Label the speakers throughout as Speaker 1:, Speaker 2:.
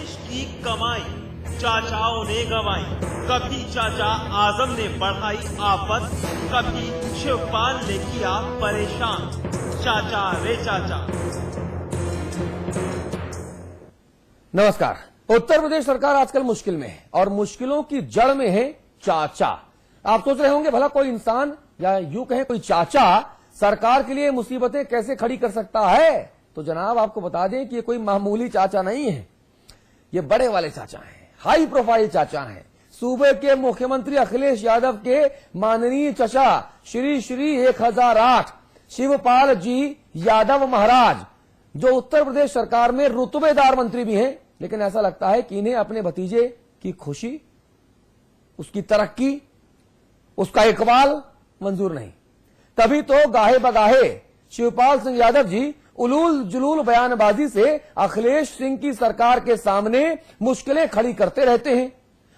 Speaker 1: अखिलेश की कमाई चाचाओं ने गंवाई। कभी चाचा आजम ने बढ़ाई आफत, कभी शिवपाल ने किया परेशान। चाचा रे चाचा।
Speaker 2: नमस्कार। उत्तर प्रदेश सरकार आजकल मुश्किल में है और मुश्किलों की जड़ में है चाचा। आप सोच रहे होंगे भला कोई इंसान या यूं कहें कोई चाचा सरकार के लिए मुसीबतें कैसे खड़ी कर सकता है। तो जनाब आपको बता दें कि ये कोई मामूली चाचा नहीं है, ये बड़े वाले चाचा हैं, हाई प्रोफाइल चाचा हैं। सूबे के मुख्यमंत्री अखिलेश यादव के माननीय चाचा श्री 1008 शिवपाल जी यादव महाराज, जो उत्तर प्रदेश सरकार में रुतबेदार मंत्री भी हैं, लेकिन ऐसा लगता है कि इन्हें अपने भतीजे की खुशी, उसकी तरक्की, उसका इकबाल मंजूर नहीं। तभी तो गाहे बगाहे शिवपाल सिंह यादव जी उलूल जुलूल बयानबाजी से अखिलेश सिंह की सरकार के सामने मुश्किलें खड़ी करते रहते हैं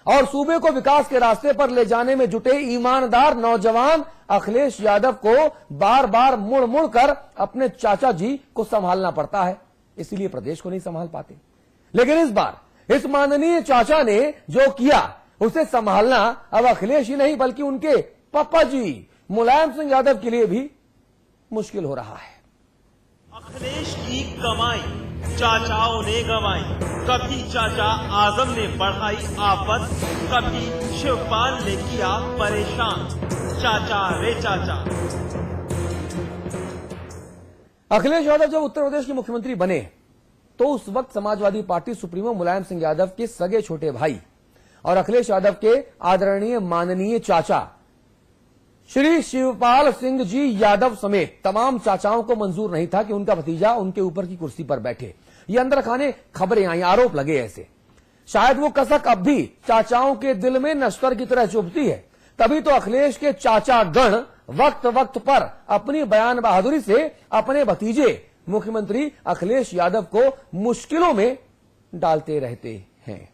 Speaker 2: और सूबे को विकास के रास्ते पर ले जाने में जुटे ईमानदार नौजवान अखिलेश यादव को बार बार मुड़ मुड़ कर अपने चाचा जी को संभालना पड़ता है, इसीलिए प्रदेश को नहीं संभाल पाते। लेकिन इस बार इस माननीय चाचा ने जो किया उसे संभालना अब अखिलेश ही नहीं बल्कि उनके पापा जी मुलायम सिंह यादव के लिए भी मुश्किल हो रहा है।
Speaker 1: अखिलेश की कमाई चाचाओं ने गंवाई। कभी चाचा आजम ने बढ़ाई आफत, कभी शिवपाल ने किया परेशान। चाचा रे चाचा।
Speaker 2: अखिलेश यादव जब उत्तर प्रदेश के मुख्यमंत्री बने तो उस वक्त समाजवादी पार्टी सुप्रीमो मुलायम सिंह यादव के सगे छोटे भाई और अखिलेश यादव के आदरणीय माननीय चाचा श्री शिवपाल सिंह जी यादव समेत तमाम चाचाओं को मंजूर नहीं था कि उनका भतीजा उनके ऊपर की कुर्सी पर बैठे। ये अंदर खाने खबरें आई, आरोप लगे ऐसे। शायद वो कसक अब भी चाचाओं के दिल में नश्तर की तरह चुभती है। तभी तो अखिलेश के चाचा गण वक्त वक्त पर अपनी बयान बहादुरी से अपने भतीजे मुख्यमंत्री अखिलेश यादव को मुश्किलों में डालते रहते हैं।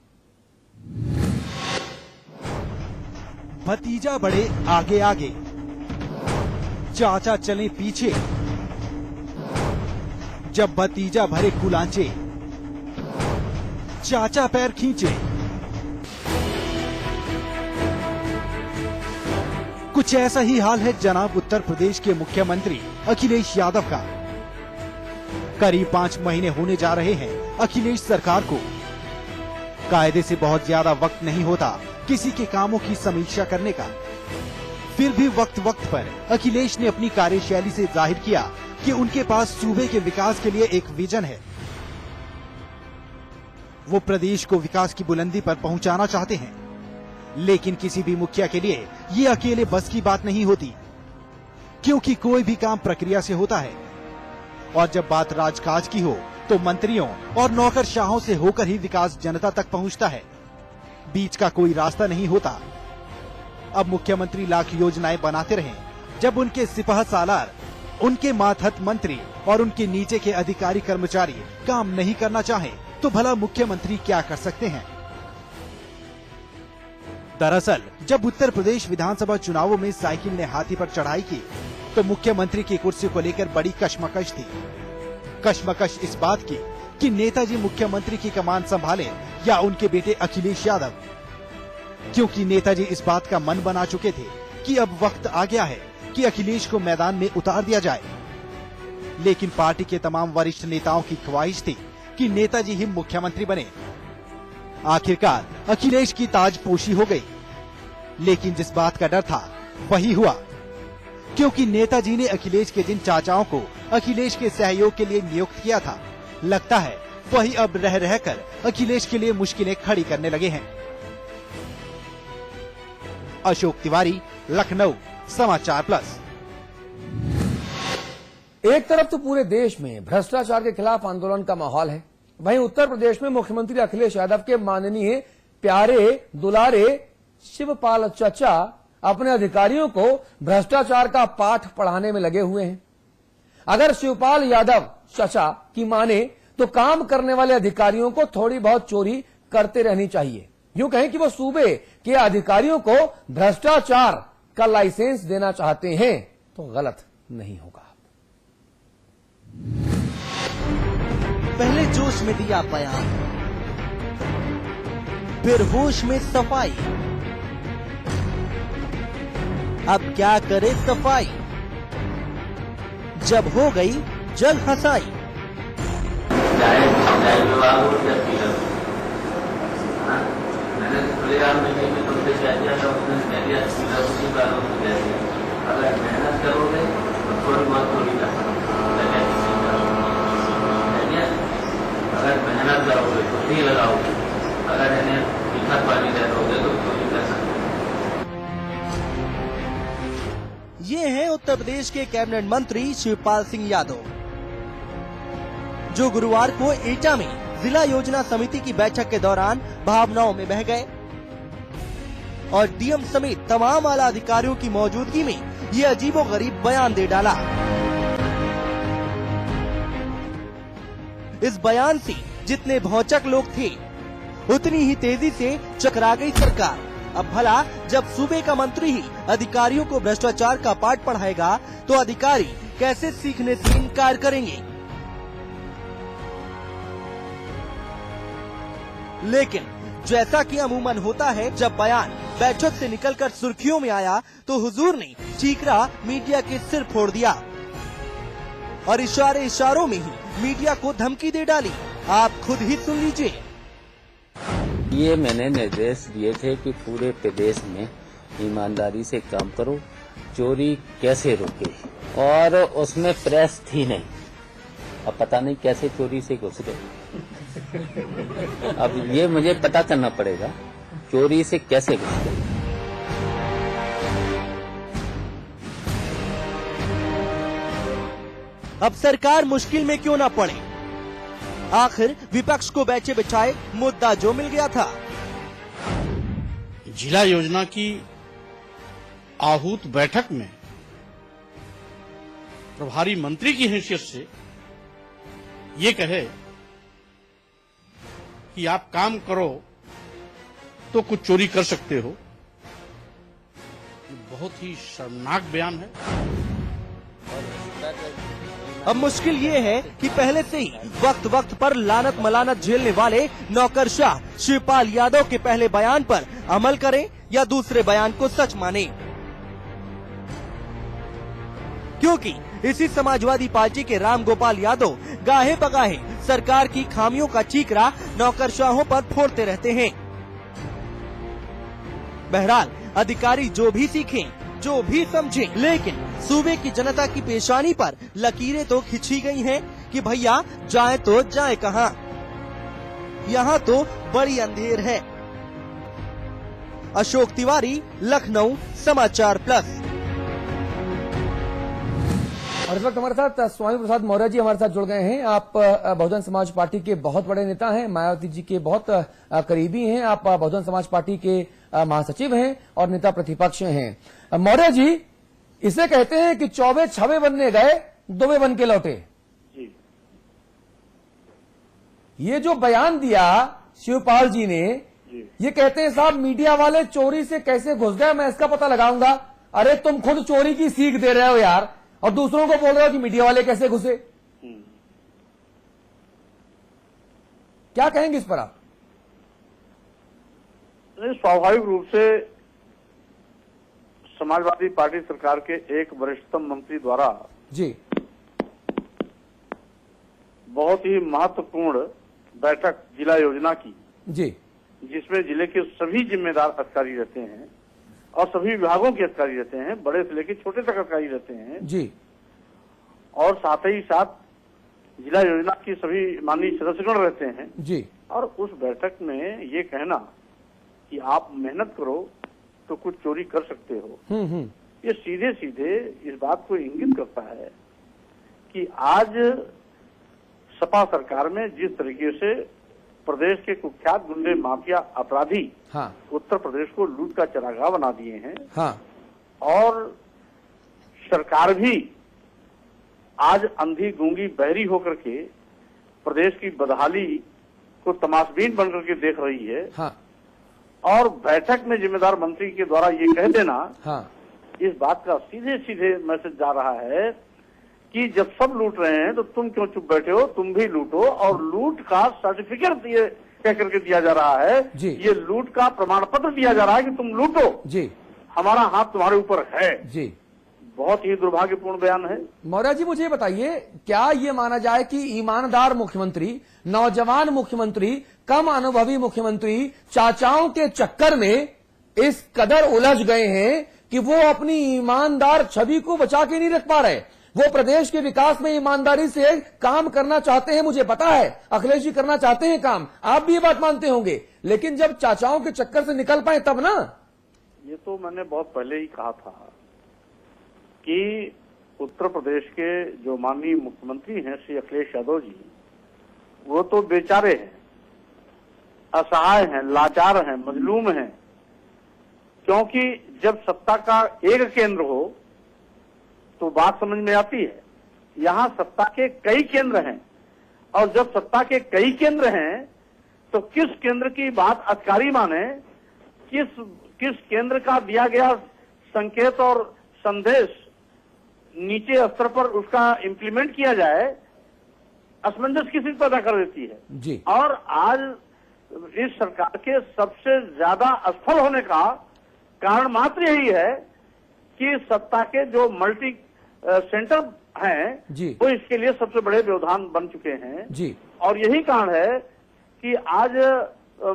Speaker 3: भतीजा बढ़े आगे आगे, चाचा चले पीछे। जब भतीजा भरे कुलांचे, चाचा पैर खींचे। कुछ ऐसा ही हाल है जनाब उत्तर प्रदेश के मुख्यमंत्री अखिलेश यादव का। करीब 5 महीने होने जा रहे हैं अखिलेश सरकार को। कायदे से बहुत ज्यादा वक्त नहीं होता किसी के कामों की समीक्षा करने का। फिर भी वक्त वक्त पर अखिलेश ने अपनी कार्यशैली से जाहिर किया कि उनके पास सूबे के विकास के लिए एक विजन है। वो प्रदेश को विकास की बुलंदी पर पहुंचाना चाहते हैं, लेकिन किसी भी मुखिया के लिए ये अकेले बस की बात नहीं होती, क्योंकि कोई भी काम प्रक्रिया से होता है और जब बात राजकाज की हो तो मंत्रियों और नौकरशाहों से होकर ही विकास जनता तक पहुंचता है। बीच का कोई रास्ता नहीं होता। अब मुख्यमंत्री लाख योजनाएं बनाते रहे, जब उनके सिपह सालार, उनके मातहत मंत्री और उनके नीचे के अधिकारी कर्मचारी काम नहीं करना चाहें, तो भला मुख्यमंत्री क्या कर सकते हैं। दरअसल जब उत्तर प्रदेश विधानसभा चुनावों में साइकिल ने हाथी पर चढ़ाई की तो मुख्यमंत्री की कुर्सी को लेकर बड़ी कशमकश थी। कशमकश इस बात की कि नेताजी मुख्यमंत्री की कमान संभाले या उनके बेटे अखिलेश यादव, क्योंकि नेताजी इस बात का मन बना चुके थे कि अब वक्त आ गया है कि अखिलेश को मैदान में उतार दिया जाए। लेकिन पार्टी के तमाम वरिष्ठ नेताओं की ख्वाहिश थी कि नेताजी ही मुख्यमंत्री बने। आखिरकार अखिलेश की ताजपोशी हो गई, लेकिन जिस बात का डर था वही हुआ, क्योंकि नेताजी ने अखिलेश के जिन चाचाओं को अखिलेश के सहयोग के लिए नियुक्त किया था, लगता है वही अब रह रहकर अखिलेश के लिए मुश्किलें खड़ी करने लगे हैं। अशोक तिवारी, लखनऊ, समाचार प्लस।
Speaker 2: एक तरफ तो पूरे देश में भ्रष्टाचार के खिलाफ आंदोलन का माहौल है, वहीं उत्तर प्रदेश में मुख्यमंत्री अखिलेश यादव के माननीय प्यारे दुलारे शिवपाल चाचा अपने अधिकारियों को भ्रष्टाचार का पाठ पढ़ाने में लगे हुए हैं। अगर शिवपाल यादव चाचा की माने तो काम करने वाले अधिकारियों को थोड़ी बहुत चोरी करते रहनी चाहिए। यूं कहें कि वो सूबे के अधिकारियों को भ्रष्टाचार का लाइसेंस देना चाहते हैं तो गलत नहीं होगा।
Speaker 4: पहले जोश में दिया बयान, फिर होश में सफाई। अब क्या करे सफाई, जब हो गई जल हंसाई।
Speaker 5: मैंने खुलेआम में तुमसे क्या किया था, उसने कह दिया उसी का अगर मेहनत करोगे तो थोड़ी बहुत थोड़ी कर अगर मेहनत करोगे तो नहीं लगाओगे, अगर इन्हें तीखा पानी दे दोगे तो थोड़ी कर सकते।
Speaker 4: ये हैं उत्तर प्रदेश के कैबिनेट मंत्री शिवपाल सिंह यादव, जो गुरुवार को एटा में जिला योजना समिति की बैठक के दौरान भावनाओं में बह गए और डीएम समेत तमाम आला अधिकारियों की मौजूदगी में ये अजीबोगरीब बयान दे डाला। इस बयान से जितने भौचक लोग थे उतनी ही तेजी से चकरा गई सरकार। अब भला जब सूबे का मंत्री ही अधिकारियों को भ्रष्टाचार का पाठ पढ़ाएगा तो अधिकारी कैसे सीखने से इनकार करेंगे। लेकिन जैसा कि अमूमन होता है, जब बयान बैठक से निकलकर सुर्खियों में आया तो हुजूर ने चीकरा मीडिया के सिर फोड़ दिया और इशारों में ही मीडिया को धमकी दे डाली। आप खुद ही सुन लीजिए।
Speaker 5: ये मैंने निर्देश दिए थे कि पूरे प्रदेश में ईमानदारी से काम करो, चोरी कैसे रोके, और उसमें प्रेस थी नहीं। अब पता नहीं कैसे चोरी से घुस गए। अब ये मुझे पता करना पड़ेगा चोरी से कैसे घुस गए।
Speaker 4: अब सरकार मुश्किल में क्यों न पड़े, आखिर विपक्ष को बैठे बिठाए मुद्दा जो मिल गया था।
Speaker 6: जिला योजना की आहूत बैठक में प्रभारी मंत्री की हैसियत से ये कहे कि आप काम करो तो कुछ चोरी कर सकते हो, ये बहुत ही शर्मनाक बयान है।
Speaker 4: अब मुश्किल ये है कि पहले से ही वक्त वक्त पर लानत मलानत झेलने वाले नौकरशाह शिवपाल यादव के पहले बयान पर अमल करें या दूसरे बयान को सच माने, क्योंकि इसी समाजवादी पार्टी के राम गोपाल यादव गाहे बगाहे सरकार की खामियों का चीकरा नौकरशाहों पर फोड़ते रहते हैं। बहरहाल अधिकारी जो भी सीखें, जो भी समझें, लेकिन सूबे की जनता की पेशानी पर लकीरें तो खिंची गई हैं कि भैया जाए तो जाए कहां, यहाँ तो बड़ी अंधेर है। अशोक तिवारी, लखनऊ, समाचार प्लस।
Speaker 2: और इस वक्त हमारे साथ स्वामी प्रसाद मौर्य जी हमारे साथ जुड़ गए हैं। आप बहुजन समाज पार्टी के बहुत बड़े नेता हैं, मायावती जी के बहुत करीबी हैं। आप बहुजन समाज पार्टी के महासचिव हैं और नेता प्रतिपक्ष हैं। मौर्य जी, इसे कहते हैं कि चौबे छवे बनने गए, दुबे बन के लौटे।
Speaker 6: जी।
Speaker 2: ये जो बयान दिया शिवपाल जी ने, ये कहते हैं साहब मीडिया वाले चोरी से कैसे घुस गए, मैं इसका पता लगाऊंगा। अरे तुम खुद चोरी की सीख दे रहे हो यार, और दूसरों को बोल रहे हो कि मीडिया वाले कैसे घुसे। क्या कहेंगे इस पर आप?
Speaker 7: स्वाभाविक रूप से समाजवादी पार्टी सरकार के एक वरिष्ठतम मंत्री द्वारा
Speaker 2: जी
Speaker 7: बहुत ही महत्वपूर्ण बैठक जिला योजना की,
Speaker 2: जी,
Speaker 7: जिसमें जिले के सभी जिम्मेदार अधिकारी रहते हैं और सभी विभागों के अधिकारी रहते हैं, बड़े से लेकर छोटे तक अधिकारी रहते हैं
Speaker 2: जी,
Speaker 7: और साथ ही साथ जिला योजना की सभी माननीय सदस्यगण रहते हैं
Speaker 2: जी।
Speaker 7: और उस बैठक में ये कहना कि आप मेहनत करो तो कुछ चोरी कर सकते हो, ये सीधे सीधे इस बात को इंगित करता है कि आज सपा सरकार में जिस तरीके से प्रदेश के कुख्यात गुंडे माफिया अपराधी
Speaker 2: हाँ,
Speaker 7: उत्तर प्रदेश को लूट का चरागाह बना दिए हैं,
Speaker 2: हाँ,
Speaker 7: और सरकार भी आज अंधी गूंगी बहरी होकर के प्रदेश की बदहाली को तमाशबीन बनकर के देख रही है,
Speaker 2: हाँ,
Speaker 7: और बैठक में जिम्मेदार मंत्री के द्वारा ये कह देना,
Speaker 2: हाँ,
Speaker 7: इस बात का सीधे सीधे मैसेज जा रहा है कि जब सब लूट रहे हैं तो तुम क्यों चुप बैठे हो, तुम भी लूटो और लूट का सर्टिफिकेट ये कह करके दिया जा रहा है,
Speaker 2: जी।
Speaker 7: ये लूट का प्रमाण पत्र दिया जा रहा है कि तुम लूटो,
Speaker 2: जी
Speaker 7: हमारा हाथ तुम्हारे ऊपर है।
Speaker 2: जी।
Speaker 7: बहुत ही दुर्भाग्यपूर्ण बयान है।
Speaker 2: मौर्य जी, मुझे बताइए, क्या ये माना जाए कि ईमानदार मुख्यमंत्री, नौजवान मुख्यमंत्री, कम अनुभवी मुख्यमंत्री चाचाओं के चक्कर में इस कदर उलझ गए हैं कि वो अपनी ईमानदार छवि को बचा के नहीं रख पा रहे? वो प्रदेश के विकास में ईमानदारी से काम करना चाहते हैं, मुझे पता है अखिलेश जी करना चाहते हैं काम, आप भी ये बात मानते होंगे, लेकिन जब चाचाओं के चक्कर से निकल पाए तब ना।
Speaker 7: ये तो मैंने बहुत पहले ही कहा था कि उत्तर प्रदेश के जो माननीय मुख्यमंत्री हैं श्री अखिलेश यादव जी, वो तो बेचारे हैं, असहाय हैं, लाचार हैं, मजलूम हैं। क्योंकि जब सत्ता का एक केंद्र हो तो बात समझ में आती है, यहाँ सत्ता के कई केंद्र हैं, और जब सत्ता के कई केंद्र हैं तो किस केंद्र की बात अधिकारी माने, किस केंद्र का दिया गया संकेत और संदेश नीचे स्तर पर उसका इंप्लीमेंट किया जाए, असमंजस किसी पैदा कर देती है
Speaker 2: जी।
Speaker 7: और आज इस सरकार के सबसे ज्यादा असफल होने का कारण मात्र यही है कि सत्ता के जो मल्टी सेंटर हैं
Speaker 2: जी।
Speaker 7: वो इसके लिए सबसे बड़े व्यवधान बन चुके हैं
Speaker 2: जी।
Speaker 7: और यही कारण है कि आज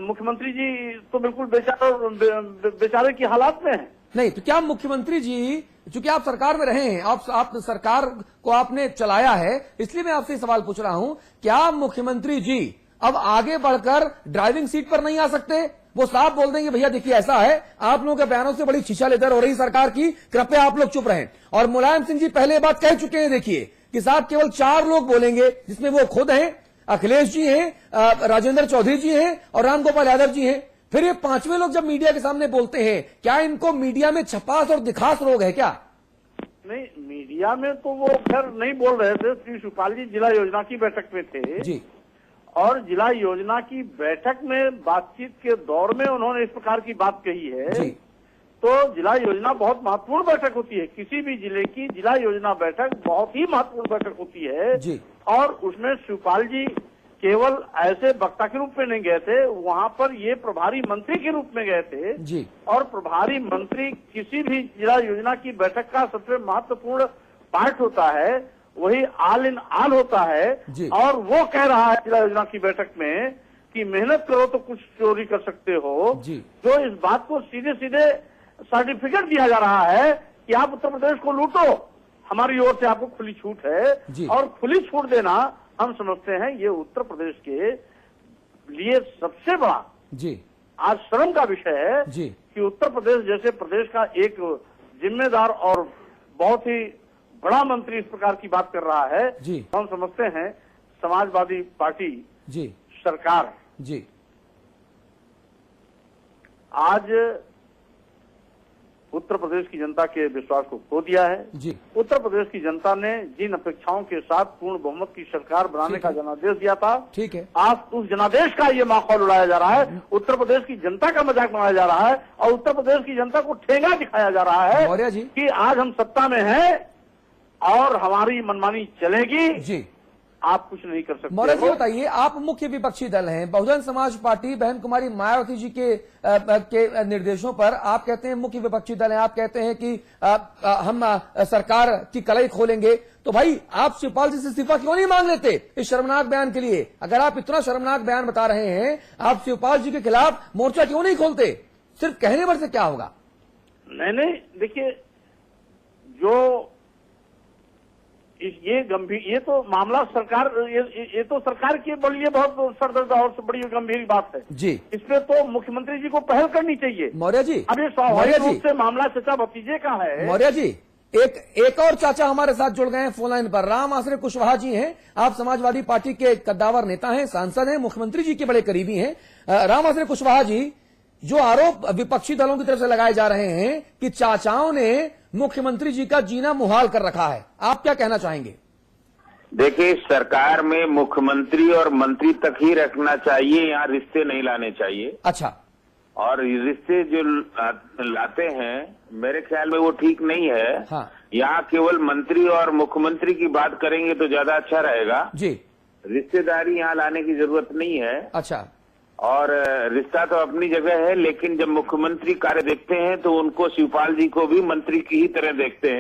Speaker 7: मुख्यमंत्री जी तो बिल्कुल बेचारे की हालात में हैं।
Speaker 2: नहीं तो क्या मुख्यमंत्री जी, चूंकि आप सरकार में रहे हैं, आप सरकार को आपने चलाया है, इसलिए मैं आपसे सवाल पूछ रहा हूं, क्या मुख्यमंत्री जी अब आगे बढ़कर ड्राइविंग सीट पर नहीं आ सकते? वो साफ बोल देंगे भैया देखिए ऐसा है, आप लोगों के बयानों से बड़ी छीछा लेदर हो रही सरकार की, कृपया आप लोग चुप रहें। और मुलायम सिंह जी पहले बात कह चुके हैं, देखिए कि साहब केवल 4 लोग बोलेंगे, जिसमें वो खुद हैं, अखिलेश जी हैं, राजेंद्र चौधरी जी हैं और रामगोपाल यादव जी हैं। फिर ये 5वें लोग जब मीडिया के सामने बोलते हैं, क्या इनको मीडिया में छपास और दिखास रोग है क्या?
Speaker 7: नहीं, मीडिया में तो वो खैर नहीं बोल रहे थे। श्री शिवपाल जी जिला योजना की बैठक में थे
Speaker 2: जी,
Speaker 7: और जिला योजना की बैठक में बातचीत के दौर में उन्होंने इस प्रकार की बात कही है
Speaker 2: जी।
Speaker 7: तो जिला योजना बहुत महत्वपूर्ण बैठक होती है, किसी भी जिले की जिला योजना बैठक बहुत ही महत्वपूर्ण बैठक होती है
Speaker 2: जी।
Speaker 7: और उसमें शिवपाल जी केवल ऐसे वक्ता के रूप में नहीं गए थे, वहां पर ये प्रभारी मंत्री के रूप में गए थे
Speaker 2: जी।
Speaker 7: और प्रभारी मंत्री किसी भी जिला योजना की बैठक का सबसे महत्वपूर्ण पार्ट होता है, वही ऑल इन ऑल होता है
Speaker 2: जी।
Speaker 7: और वो कह रहा है जिला योजना की बैठक में कि मेहनत करो तो कुछ चोरी कर सकते हो
Speaker 2: जी।
Speaker 7: जो इस बात को सीधे सीधे सर्टिफिकेट दिया जा रहा है कि आप उत्तर प्रदेश को लूटो, हमारी ओर से आपको खुली छूट
Speaker 2: जी।
Speaker 7: है और खुली छूट देना हम समझते हैं ये उत्तर प्रदेश के लिए सबसे बड़ा
Speaker 2: जी
Speaker 7: आज शर्म का विषय है
Speaker 2: जी।
Speaker 7: कि उत्तर प्रदेश जैसे प्रदेश का एक जिम्मेदार और बहुत ही बड़ा मंत्री इस प्रकार की बात कर रहा है
Speaker 2: जी।
Speaker 7: हम समझते हैं समाजवादी पार्टी
Speaker 2: जी
Speaker 7: सरकार
Speaker 2: जी।
Speaker 7: आज उत्तर प्रदेश की जनता के विश्वास को खो दिया है।
Speaker 2: जी।
Speaker 7: उत्तर प्रदेश की जनता ने जिन अपेक्षाओं के साथ पूर्ण बहुमत की सरकार बनाने
Speaker 2: ठीक
Speaker 7: का
Speaker 2: है।
Speaker 7: जनादेश दिया था,
Speaker 2: ठीक है।
Speaker 7: आज उस जनादेश का ये माहौल उड़ाया जा रहा है, उत्तर प्रदेश की जनता का मजाक बनाया जा रहा है और उत्तर प्रदेश की जनता को ठेंगा दिखाया जा रहा है
Speaker 2: मौर्य जी।
Speaker 7: कि आज हम सत्ता में हैं और हमारी मनमानी चलेगी,
Speaker 2: जी।
Speaker 7: आप कुछ नहीं कर सकते
Speaker 2: मौर्य जी
Speaker 7: हो।
Speaker 2: बताइए, आप मुख्य विपक्षी दल हैं, बहुजन समाज पार्टी बहन कुमारी मायावती जी के निर्देशों पर आप कहते हैं मुख्य विपक्षी दल हैं, आप कहते हैं कि हम सरकार की कलई खोलेंगे, तो भाई आप शिवपाल जी से इस्तीफा क्यों नहीं मांग लेते इस शर्मनाक बयान के लिए? अगर आप इतना शर्मनाक बयान बता रहे हैं, आप शिवपाल जी के खिलाफ मोर्चा क्यों नहीं खोलते? सिर्फ कहने भर से क्या होगा?
Speaker 7: नहीं, देखिए जो ये तो मामला सरकार ये तो सरकार के लिए बहुत सरदर्द और बड़ी गंभीर बात है
Speaker 2: जी।
Speaker 7: इस पे तो मुख्यमंत्री जी को पहल करनी चाहिए।
Speaker 2: मौर्य जी,
Speaker 7: अब ये स्वाभाविक रूप से मामला चचा भतीजे का है।
Speaker 2: मौर्य जी, एक और चाचा हमारे साथ जुड़ गए हैं फोन लाइन पर, राम आश्रय कुशवाहा जी हैं, आप समाजवादी पार्टी के कद्दावर नेता हैं, सांसद हैं, मुख्यमंत्री जी के बड़े करीबी हैं। राम आश्रय कुशवाहा जी, जो आरोप विपक्षी दलों की तरफ से लगाए जा रहे हैं कि चाचाओं ने मुख्यमंत्री जी का जीना मुहाल कर रखा है, आप क्या कहना चाहेंगे?
Speaker 8: देखिए, सरकार में मुख्यमंत्री और मंत्री तक ही रखना चाहिए, यहाँ रिश्ते नहीं लाने चाहिए।
Speaker 2: अच्छा।
Speaker 8: और रिश्ते जो लाते हैं मेरे ख्याल में वो ठीक नहीं है।
Speaker 2: हाँ।
Speaker 8: यहाँ केवल मंत्री और मुख्यमंत्री की बात करेंगे तो ज्यादा अच्छा रहेगा
Speaker 2: जी।
Speaker 8: रिश्तेदारी यहाँ लाने की जरूरत नहीं है।
Speaker 2: अच्छा।
Speaker 8: और रिश्ता तो अपनी जगह है, लेकिन जब मुख्यमंत्री कार्य देखते हैं तो उनको शिवपाल जी को भी मंत्री की ही तरह देखते हैं।